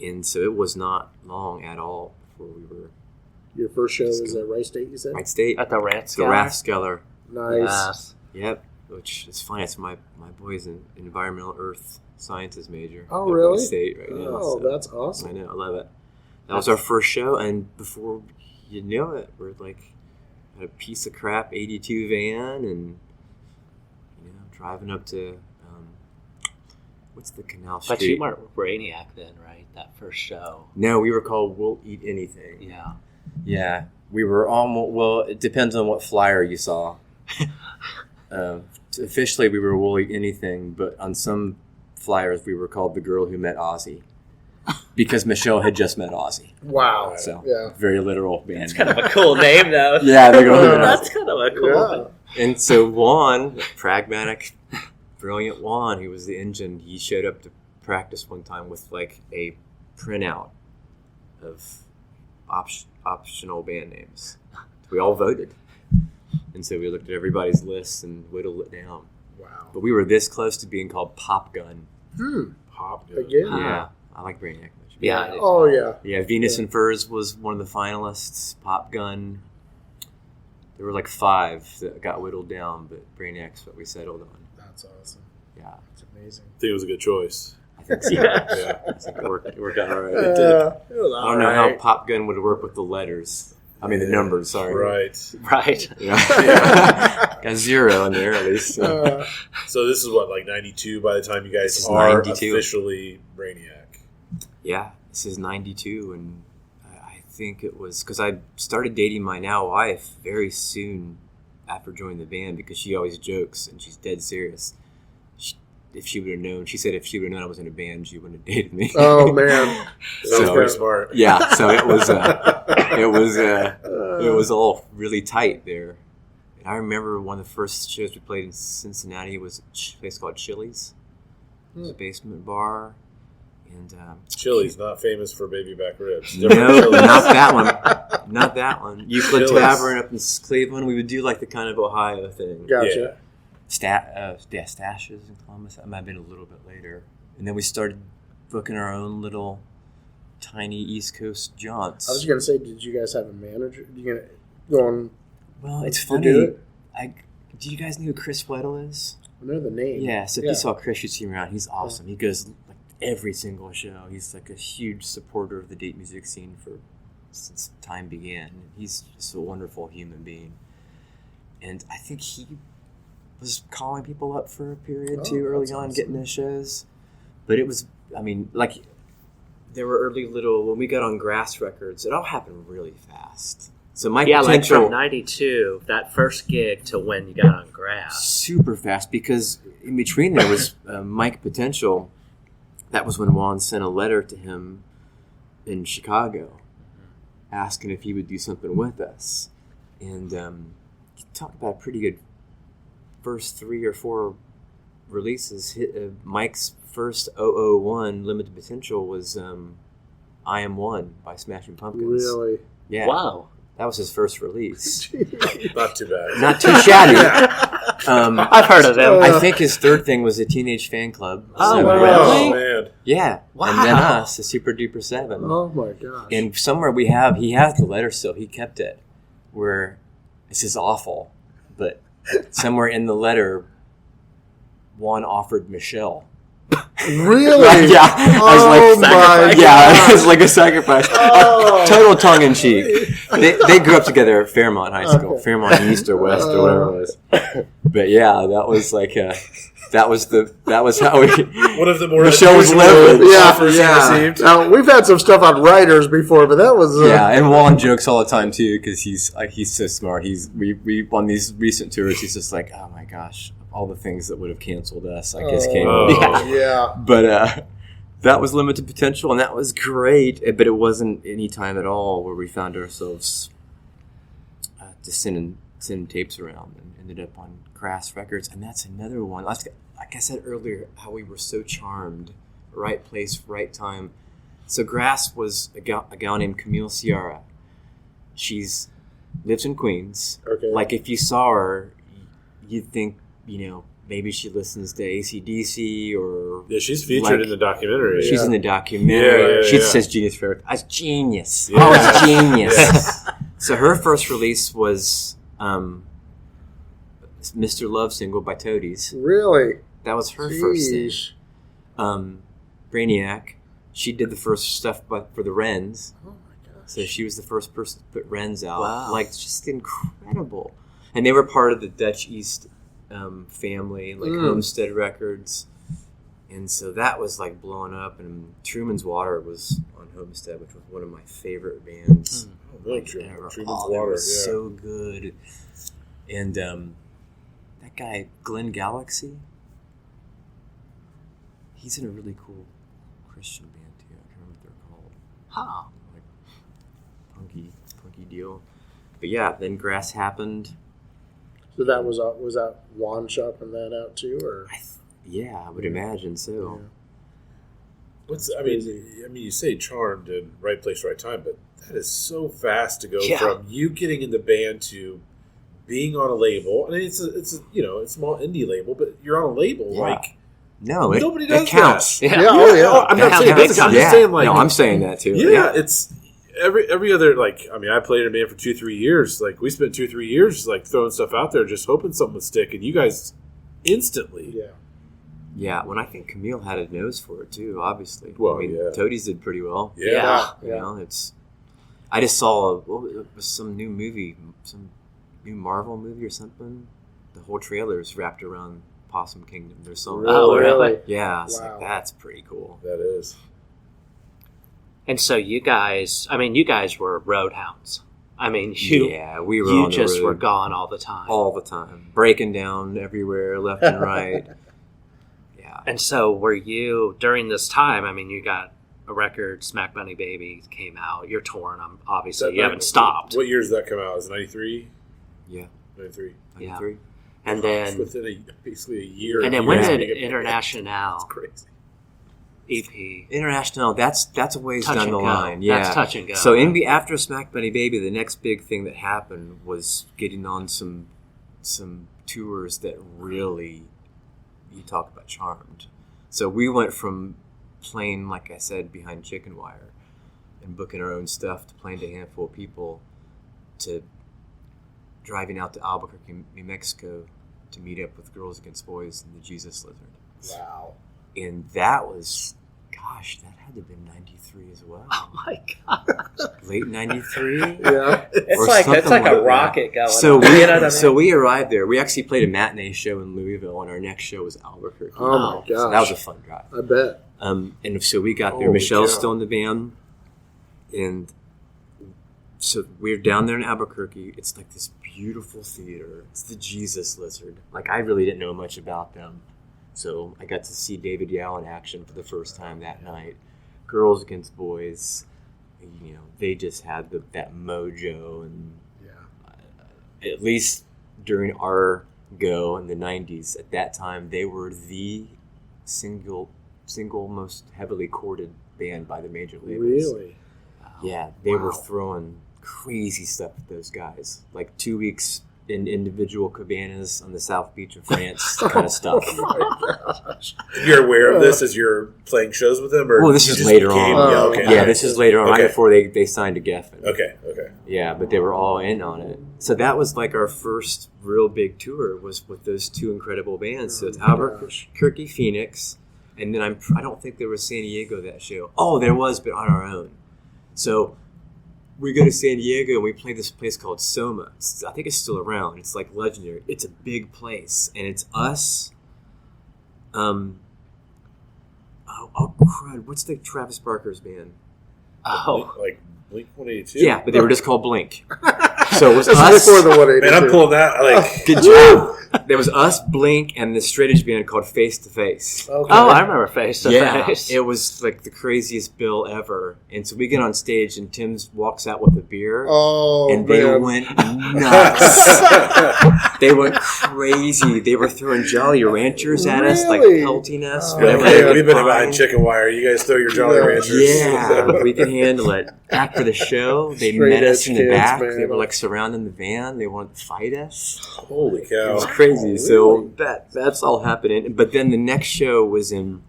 And so it was not long at all before we were. Your first show was at Wright State, you said? Wright State. At the Rathskeller? The Rathskeller. Nice. Yep. Which is funny. It's my boy's an environmental earth sciences major. Oh, at really? Wright State right now. Oh, So that's awesome. I know. I love it. That was our first show, and before you know it, we're like at a piece of crap 82 van, and driving up to what's the Canal Street? But you weren't Brainiac then, right? That first show. No, we were called We'll Eat Anything. Yeah. Yeah, we were almost. Well, it depends on what flyer you saw. Officially, we were We'll Eat Anything, but on some flyers, we were called The Girl Who Met Ozzy. Because Michelle had just met Ozzy. Wow. So, yeah. very literal band. It's kind of a cool name, though. Yeah, The Girl Who Met Ozzy. That's kind of a cool name. And so Juan, pragmatic, brilliant Juan, who was the engine, he showed up to practice one time with like a printout of optional band names. We all voted. And so we looked at everybody's lists and whittled it down. Wow. But we were this close to being called Pop Gun. Pop Gun. Again? Yeah. I like Brainiac much. Yeah. Oh, yeah. Yeah, Venus and Furs was one of the finalists. Pop Gun. There were like 5 that got whittled down, but Brainiac's what we settled on. That's awesome. Yeah. It's amazing. I think it was a good choice. I think so. Yeah. I think it worked out all right. It was I don't know how Pop Gun would work with the letters. I mean, the numbers, sorry. Right. Right. Yeah. Got 0 in there, at least. So. So this is what, like 92 by the time you guys This is are 92. officially Brainiac. Yeah, this is 92, and I think it was because I started dating my now wife very soon after joining the band because she always jokes and she's dead serious. if she would have known, she said if she would have known I was in a band, she wouldn't have dated me. Oh man, Sounds pretty smart. Yeah, so it was all really tight there. And I remember one of the first shows we played in Cincinnati was a place called Chili's. It was a basement bar. And Chili's, not famous for baby back ribs. No, not that one. Not that one. Euclid Tavern up in Cleveland. We would do like the kind of Ohio thing. gotcha. Stashes in Columbus. That might have been a little bit later. And then we started booking our own little tiny East Coast jaunts. I was gonna say, did you guys have a manager? You gonna go on? Well, it's to funny. do it? Do you guys know who Chris Weddle is? I know the name. Yeah, so if you saw Chris, you'd see him around. He's awesome. He goes like every single show. He's like a huge supporter of the Dayton music scene since time began. He's just a wonderful human being. And I think he was calling people up for a period too early on, getting those shows. But it was, I mean, like there were early little, when we got on Grass Records, it all happened really fast. So Mike like Potential, from 92, that first gig to when you got on Grass. super fast, because in between there was Mike Potential. That was when Juan sent a letter to him in Chicago asking if he would do something with us. And talk about a pretty good first 3 or 4 releases. Mike's first 001 Limited Potential was I Am One by Smashing Pumpkins. Really? Yeah. Wow. That was his first release. Not too bad. Not too shabby. I've heard of them. I think his third thing was a Teenage Fan Club. Oh, So, really? Oh, man. Yeah. Wow. And then us, the Super Duper 7. Oh my gosh. And somewhere he has the letter still. He kept it. Where this is awful, but somewhere in the letter, Juan offered Michelle. Really? Yeah. Oh my yeah, it was like a sacrifice. Oh. Total tongue in cheek. They grew up together at Fairmont High School, Okay. Fairmont East or West or whatever it was. But yeah, that was like that was how we. One of the more Michelle was unusual living. offers he received. Now we've had some stuff on writers before, but that was Yeah, and Juan jokes all the time too because he's so smart. We on these recent tours, he's just like, oh my gosh, all the things that would have canceled us, I guess came. Oh. Yeah. But that was Limited Potential, and that was great. But it wasn't any time at all where we found ourselves just sending tapes around, and ended up on Grass Records. And that's another one. Like I said earlier, how we were so charmed. Right place, right time. So Grass was a gal named Camille Ciara. She's lives in Queens. Okay. Like if you saw her, you'd think, maybe she listens to AC/DC or... Yeah, she's featured in the documentary. She's in the documentary. Yeah, She yeah. says genius for everything. That's genius. Yeah. Oh, it's genius. Yes. So her first release was Mr. Love single by Toadies. Really? That was her first thing. Sheesh. Brainiac. She did the first stuff for the Wrens. Oh my gosh. So she was the first person to put Wrens out. Wow. Like, just incredible. And they were part of the Dutch East family, like Homestead Records. And so that was like blowing up. And Truman's Water was on Homestead, which was one of my favorite bands. Oh, really Like, true. ever. Truman's Oh, they Water, were yeah. so good. And that guy, Glenn Galaxy, he's in a really cool Christian band too. I can't remember what they're called. Huh. Like punky deal. But yeah, then Grass happened. So that was that Juan shopping that out too, or? I would imagine so. I mean, you say charmed and right place, right time, but that is so fast to go Yeah. from you getting in the band to being on a label. I mean, it's a small indie label, but you're on a label. Yeah. Like No, nobody does it counts. that. Yeah. Yeah, oh yeah. I'm not That saying counts. that. I'm Yeah. just saying like no, I'm saying that too. yeah, it's every other like. I mean, I played in a band for 2-3 years. Like we spent 2-3 years like throwing stuff out there, just hoping something would stick, and you guys instantly. Yeah. Yeah, when I think Camille had a nose for it too, obviously. Well, I mean, yeah. Toadies did pretty well. Yeah. You know, I just saw it was some new movie, some new Marvel movie or something. The whole trailer is wrapped around Possum Kingdom. There's some. Oh, really? Yeah, it's Wow. like that's pretty cool. That is. And so you guys were roadhounds. I mean, we were you on the just road were gone all the time. all the time, breaking down everywhere, left and right. Yeah, And so were you, during this time, I mean, you got a record, Smack Bunny Baby came out. You're touring them, obviously. You haven't stopped. What year does that come out? Is it 93? Yeah. 93. Yeah. 93. And then... within basically a year. And then when did International That's crazy. EP? International, that's a ways Touch down and the go. line. Yeah. That's touch and go. So after Smack Bunny Baby, the next big thing that happened was getting on some tours that really, you talk about charmed. So we went from playing, like I said, behind chicken wire and booking our own stuff to playing to a handful of people to driving out to Albuquerque, New Mexico to meet up with Girls Against Boys and the Jesus Lizard. Wow. And that was, gosh, that had to have been 93 as well. Oh my God. Late 93? Yeah. It's like a rocket going So on. we, You know what I mean? so we arrived there. We actually played a matinee show in Louisville, and our next show was Albuquerque. Oh my gosh. So that was a fun drive. I bet. And so we got there. Holy Michelle's cow. still in the band. And so we're down there in Albuquerque. It's like this beautiful theater. It's the Jesus Lizard. Like, I really didn't know much about them. So I got to see David Yao in action for the first time that night. Girls Against Boys, you know, they just had that mojo. And at least during our go in the 90s, at that time, they were the single most heavily courted band by the major labels. Really? Yeah, they were Wow. throwing crazy stuff at those guys. Like 2 weeks in individual cabanas on the South Beach of France kind of stuff. Oh my gosh. You're aware of this as you're playing shows with them? Or Well, this you is just later became- on. Yeah, okay. Yeah, this is later on, right Okay. before they signed to Geffen. Okay. Yeah, but they were all in on it. So that was like our first real big tour was with those two incredible bands. So it's Oh my Albuquerque, Phoenix, and then I don't think there was San Diego that show. Oh, there was, but on our own. So we go to San Diego and we play this place called Soma. I think it's still around. It's like legendary. It's a big place, and it's us. Oh crud! What's the Travis Barker's band? Oh. Like Blink 182? Yeah, but they were just called Blink. So it was That's us. before the 182. Man, I'm pulling that. Like, Good job. There was us, Blink, and this straight edge band called Face to Face. Okay. Oh, I remember Face to Face. It was like the craziest bill ever. And so we get on stage, and Tim walks out with a beer, Oh, and they man. went nuts. They went crazy. They were throwing Jolly Ranchers at us, like Really? pelting us. Oh. you're whenever like, they hey, could we've been find. behind chicken wire. You guys throw your Jolly Yeah. Ranchers. Yeah, we can handle it. After the show, they Straight met us edge in the kids, back. man. They were like surrounding the van. They wanted to fight us. Holy It cow. was crazy. Oh, So really? that's all happening. But then the next show was in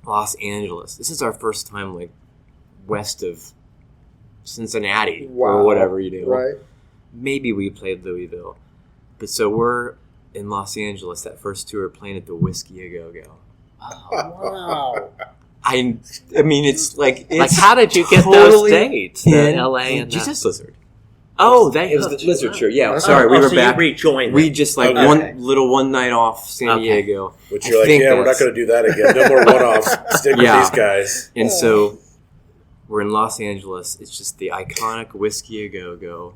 Los Angeles. This is our first time like west of Cincinnati or Wow. whatever you do. Right. Maybe we played Louisville. But so we're in Los Angeles, that first tour, playing at the Whiskey A Go Go. Oh, Wow. I mean, it's like like, how did you get those totally dates? The in LA and the... Jesus Lizard. Oh, they It was the Lizard tour. Yeah, Oh, sorry, we were so back. You rejoined We them. just like Okay. one night off San Okay. Diego. Which I you're like, think yeah, we're not that's- going to do that again. No more one-offs. Stick Yeah. with these guys. And so we're in Los Angeles. It's just the iconic Whiskey A Go Go.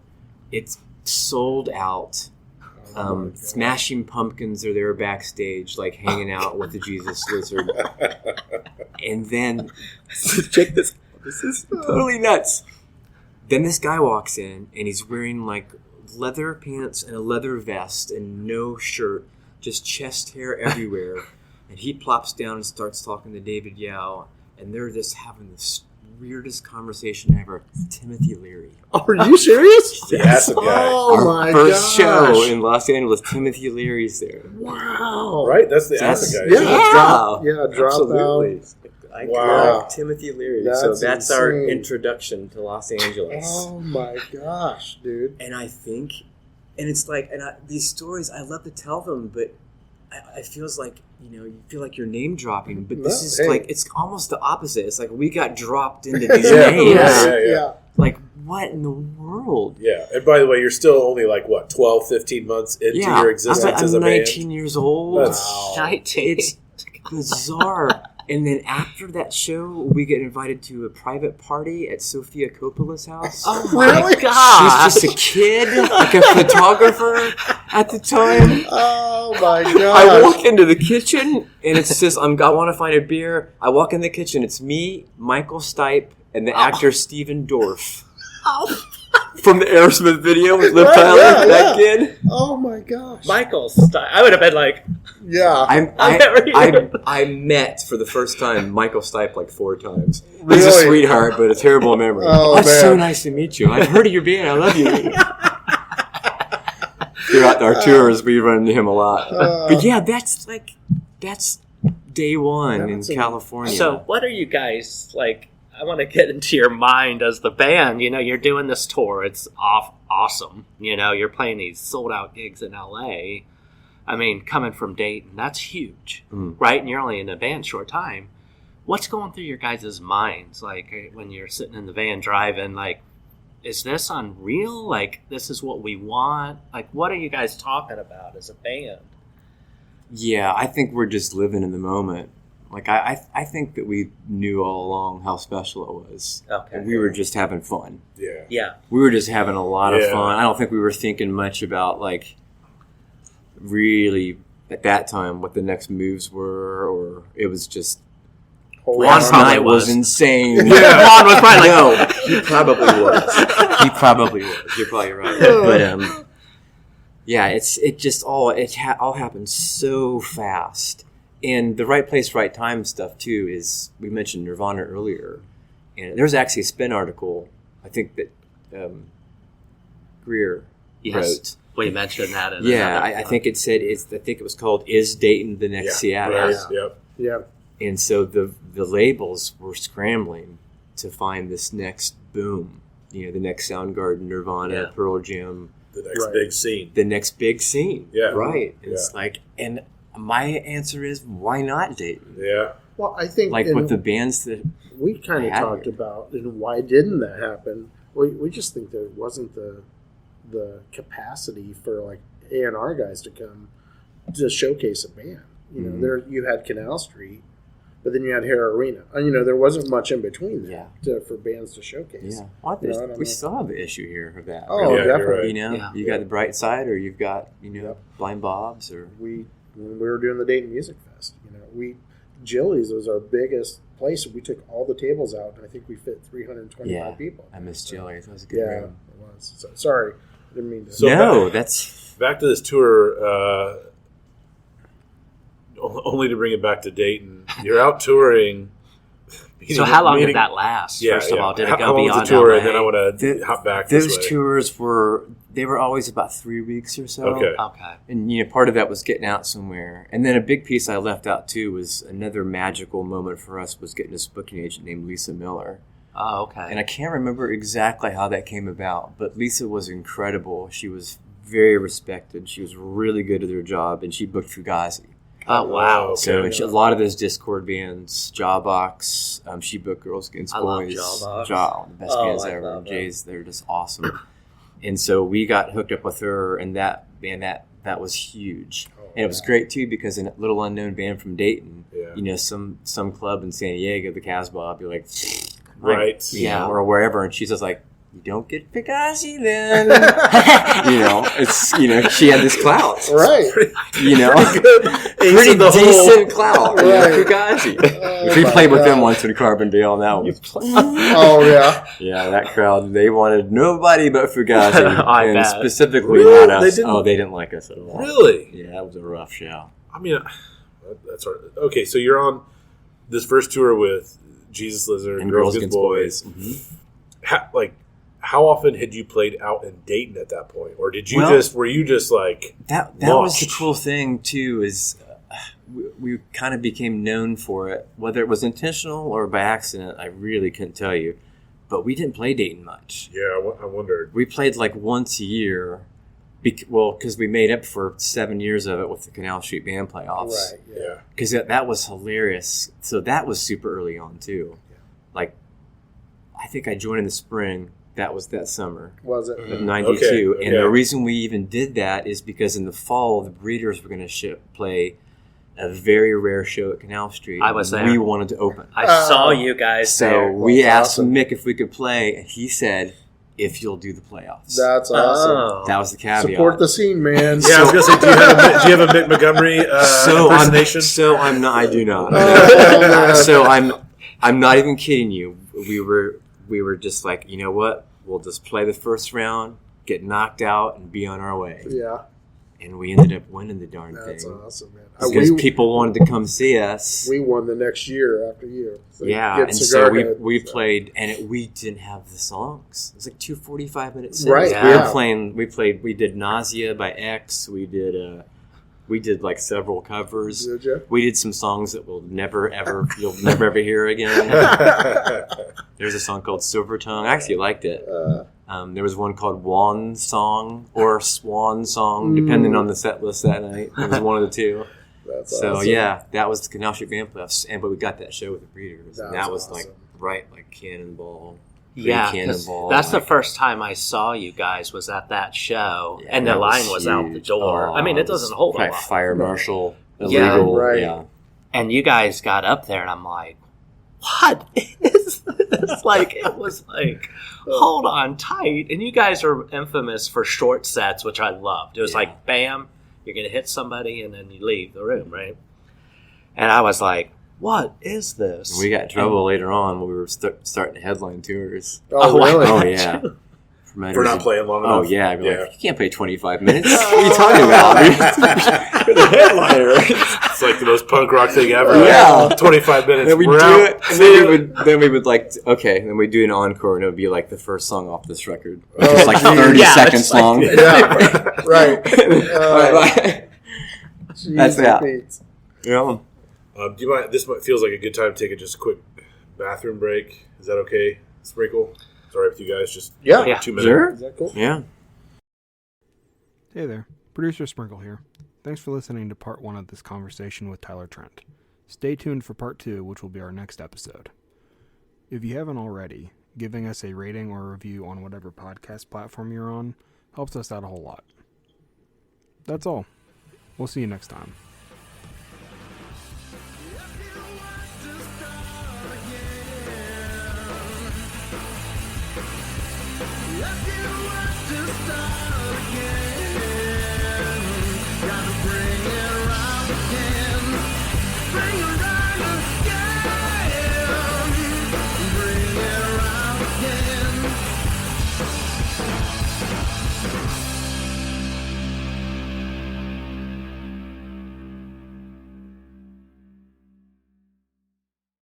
It's sold out. Smashing Pumpkins are there backstage, like hanging out with the Jesus Lizard. And then, check this. This is totally nuts. Then this guy walks in, and he's wearing like leather pants and a leather vest and no shirt, just chest hair everywhere. And he plops down and starts talking to David Yao, and they're just having this weirdest conversation ever. Timothy Leary. Are you serious? The acid guy. Oh Our my first gosh. show in Los Angeles, Timothy Leary's there. Wow. Right? That's the That's- acid guy. Yeah. Drop Absolutely. out. Wow. Timothy Leary. That's so that's our insane. introduction to Los Angeles. Oh my gosh, dude. And I think, and it's like, these stories, I love to tell them, but I feels like, you feel like you're name dropping, but this No, is hey. like, it's almost the opposite. It's like we got dropped into these Yeah. names. Yeah. Like, what in the world? Yeah. And by the way, you're still only like, what, 12, 15 months into your existence I'm as a 19 band? years old. That's- 19. It's bizarre. And then after that show, we get invited to a private party at Sofia Coppola's house. Oh my Really? God. She's just a kid, like a photographer. At the time, Oh my god! I walk into the kitchen and it's just I want to find a beer. I walk in the kitchen. It's me, Michael Stipe, and the actor Steven Dorff from the Aerosmith video with Liv Tyler. That kid. Oh my gosh! Michael, I would have been like, Yeah. I met for the first time Michael Stipe like 4 times. He's a Really? sweetheart, but a terrible memory. Oh, It's so man. nice to meet you. I've heard of your band. I love you. Throughout our tours, we run into him a lot. But yeah, that's day one in California. so what are you guys like? I want to get into your mind as the band. You know, you're doing this tour. It's awesome. You know, you're playing these sold out gigs in LA. I mean, coming from Dayton, that's huge, right? And you're only in a band short time. What's going through your guys' minds, like when you're sitting in the van driving? Like, is this unreal? Like, this is what we want? Like, what are you guys talking about as a band? Yeah, I think we're just living in the moment. Like, I think that we knew all along how special it was. Okay. And we were just having fun. Yeah. Yeah. We were just having a lot of Yeah. fun. I don't think we were thinking much about, like, really, at that time, what the next moves were, or it was just... Last probably night was was. insane. Juan was probably like, No, he probably was. He probably was. You're probably right. But yeah, it just all happened so fast, and the right place, right time stuff too. Is we mentioned Nirvana earlier, and there's actually a Spin article I think that Greer wrote. We mentioned that. In Yeah, another I think it said I think it was called "Is Dayton the Next Seattle?" Right. Yeah. Yep. Yeah. And so the labels were scrambling to find this next boom, the next Soundgarden, Nirvana, Pearl Jam, The next Right. big scene. the next big scene. Yeah. Right. And Yeah. it's like, and my answer is, why not Dayton? Yeah. Well, I think Like with the bands that, we kind of had talked it. about, and why didn't that happen? We just think there wasn't the capacity for like A&R guys to come to showcase a band. You know, there you had Canal Street, but then you had Hare Arena. And, there wasn't much in between there for bands to showcase. yeah. Well, You know, I don't we know. still have the issue here of that. Oh, Yeah, you're definitely. right. You got the Bright Side, or you've got, Blind Bob's, or... When we were doing the Dayton Music Fest, Jilly's was our biggest place. We took all the tables out, and I think we fit 325 people. I miss Jillies. That was a good Yeah, room. it was. So, sorry, I didn't mean to. So No, that's... Back to this tour, only to bring it back to Dayton. You're out touring. So how long did that last? Yeah, First of all, did it go how long was beyond the tour? LA? And then I want to hop back this Those way. tours were always about 3 weeks or so. Okay. Okay. And part of that was getting out somewhere. And then a big piece I left out too was another magical moment for us was getting this booking agent named Lisa Miller. Oh, okay. And I can't remember exactly how that came about, but Lisa was incredible. She was very respected. She was really good at her job, and she booked Fugazi. Oh, wow. Okay. So a lot of those Discord bands, Jawbox, she booked Girls Against I love Boys. Jawbox. The best Oh, bands I ever. love that. Jay's, they're just awesome. And so we got hooked up with her, and that was huge. And it was great too because in a little unknown band from Dayton, some club in San Diego, the Casbah, be like, Right. or wherever, and she's just like, you don't get Fugazi then. She had this clout. Right. Pretty the decent clout. Right. Fugazi. Oh, We my played with them God. once in Carbondale. That was Oh, yeah. yeah, that crowd. They wanted nobody but Fugazi, I and bet. specifically Really? not They us. didn't- They didn't like us at all. Really? Yeah, that was a rough show. I mean, that's hard. Okay, so you're on this first tour with Jesus Lizard And Girls Against Boys. Mhm. How often had you played out in Dayton at that point, or did you Well, were you just like That was the Lost. cool thing too. Is we kind of became known for it, whether it was intentional or by accident. I really couldn't tell you, but we didn't play Dayton much. Yeah, I wondered. We played like once a year, because we made up for 7 years of it with the Canal Street Band playoffs. Right. Yeah, Because that was hilarious. So that was super early on too. Like, I think I joined in the spring. That was that summer Was it? of '92, Okay, and the okay. reason we even did that is because in the fall the Breeders were going to play a very rare show at Canal Street. I was there. We wanted to open, I saw you guys so there. we That's asked awesome. Mick if we could play, and he said, if you'll do the playoffs. That's awesome. That was the caveat. Support the scene, man. Yeah, I was gonna say, do you have a Mick Montgomery impersonation? I'm not. I do not. I'm not even kidding you. We were just like, you know what? We'll just play the first round, get knocked out, and be on our way. Yeah. And we ended up winning the darn thing. That's awesome, man. Because people wanted to come see us. We won the next year after year. So and so we played, and we didn't have the songs. It was like 2 45-minute sets. Right, We did Nausea by X. We did like several covers. Did you? We did some songs that you'll never ever hear again. There's a song called Silver Tongue. I actually liked it. There was one called Wan Song or Swan Song, depending on the set list that night. It was one of the two. That's so awesome. yeah, that was the Canal Street Band Playoffs, but we got that show with the Breeders, and that was awesome. like Cannonball. Yeah, Cannonball. that's the first time I saw you guys was at that show, and the line was out the door. I mean, it doesn't hold a lot. Fire marshal, illegal, right. Yeah. And you guys got up there, and I'm like, what is this? Like, it was like, hold on tight. And you guys are infamous for short sets, which I loved. It was like, bam, you're going to hit somebody, and then you leave the room, right? And I was like, what is this? We got in trouble later on when we were starting headline tours. Oh, really? Oh, yeah. For not playing long enough. Oh, yeah. Like, you can't play 25 minutes. What are you talking about? You're the headliner. It's like the most punk rock thing ever. Yeah. 25 minutes. Then we We're do out. it, and then we would like, then we do an encore, and it would be like the first song off this record. Just like 30 seconds long. Yeah, right. That's that. Yeah. Do you mind? This feels like a good time to take just a quick bathroom break. Is that okay, Sprinkle? It's all right with you guys? Just 2 minutes. Sure. Is that cool? Yeah. Hey there, Producer Sprinkle here. Thanks for listening to part 1 of this conversation with Tyler Trent. Stay tuned for part 2, which will be our next episode. If you haven't already, giving us a rating or review on whatever podcast platform you're on helps us out a whole lot. That's all. We'll see you next time. Bring